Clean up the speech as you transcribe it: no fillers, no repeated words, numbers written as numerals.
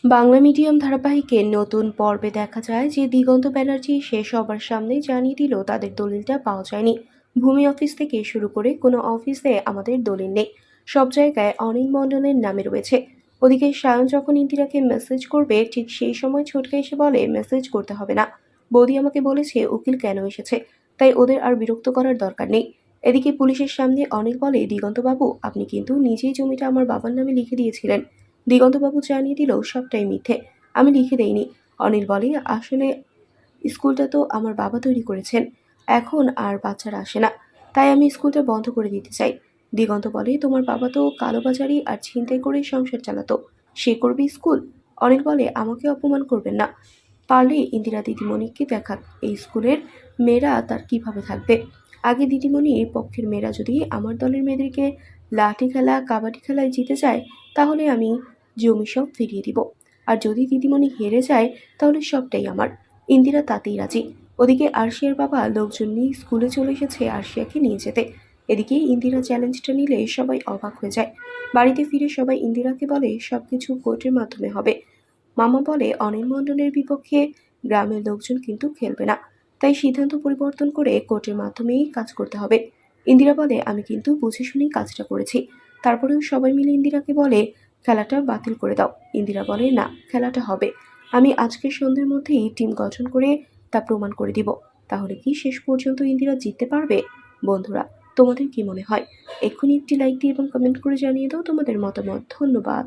Bangla medium ধারাবাহিকের নতুন পর্বে দেখা যায় যে দিগন্ত ব্যানার্জি সে সবার সামনে জানিয়ে দিল তাদের দলিলটা পাওয়া যায়নি। ভূমি অফিস থেকে শুরু করে কোনো অফিসে আমাদের দলিল নেই, সব জায়গায় অনিল মণ্ডলের নামে রয়েছে। ওদিকে সায়ন যখন ইন্দিরাকে মেসেজ করবে ঠিক সেই সময় ছোটকা এসে বলে মেসেজ করতে হবে না, বৌদি আমাকে বলেছে উকিল কেন এসেছে, তাই ওদের আর বিরক্ত করার দরকার নেই। এদিকে পুলিশের সামনে অনিল বলে, দিগন্তবাবু আপনি কিন্তু নিজেই জমিটা আমার বাবার নামে লিখে দিয়েছিলেন। দিগন্তবাবু জানিয়ে দিল সবটাই মিথ্যে, আমি লিখে দেইনি। অনিল বলে, আসলে স্কুলটা তো আমার বাবা তৈরি করেছেন, এখন আর বাচ্চারা আসে না, তাই আমি স্কুলটা বন্ধ করে দিতে চাই। দিগন্ত বলে, তোমার বাবা তো কালোবাজারি আর ছিনতাই করে সংসার চালাতো, সে করবে স্কুল? অনিল বলে, আমাকে অপমান করবেন না, পারলে ইন্দিরা দিদিমণিকে দেখাক এই স্কুলের মেয়েরা তার কিভাবে থাকবে। আগে দিদিমণির পক্ষের মেয়েরা যদি আমার দলের মেয়েদেরকে লাঠি খেলা কাবাডি খেলায় জিতে যায়, তাহলে আমি জমি সব ফিরিয়ে দিব। আর যদি দিদিমণি হেরে যায়, তাহলে সবটাই আমার। ইন্দিরা তাতেই রাজি। ওদিকে আরশিয়ার বাবা লোকজন নিয়ে স্কুলে চলে এসেছে আরশিয়াকে নিয়ে যেতে। এদিকে ইন্দিরা চ্যালেঞ্জটা নিলে সবাই অবাক হয়ে যায়। বাড়িতে ফিরে সবাই ইন্দিরাকে বলে সবকিছু কোর্টের মাধ্যমে হবে। মামা বলে, অনিল মণ্ডলের বিপক্ষে গ্রামের লোকজন কিন্তু খেলবে না, তাই সিদ্ধান্ত পরিবর্তন করে কোর্টের মাধ্যমেই কাজ করতে হবে। ইন্দিরা বলে, আমি কিন্তু বুঝে শুনেই কাজটা করেছি। তারপরেও সবাই মিলে ইন্দিরাকে বলে খেলাটা বাতিল করে দাও। ইন্দিরা বলে, না, খেলাটা হবে। আমি আজকের সন্ধ্যের মধ্যেই টিম গঠন করে তা প্রমাণ করে দিব। তাহলে কি শেষ পর্যন্ত ইন্দিরা জিততে পারবে? বন্ধুরা, তোমাদের কি মনে হয়? এক্ষুনি একটি লাইক দিয়ে এবং কমেন্ট করে জানিয়ে দাও তোমাদের মতামত। ধন্যবাদ।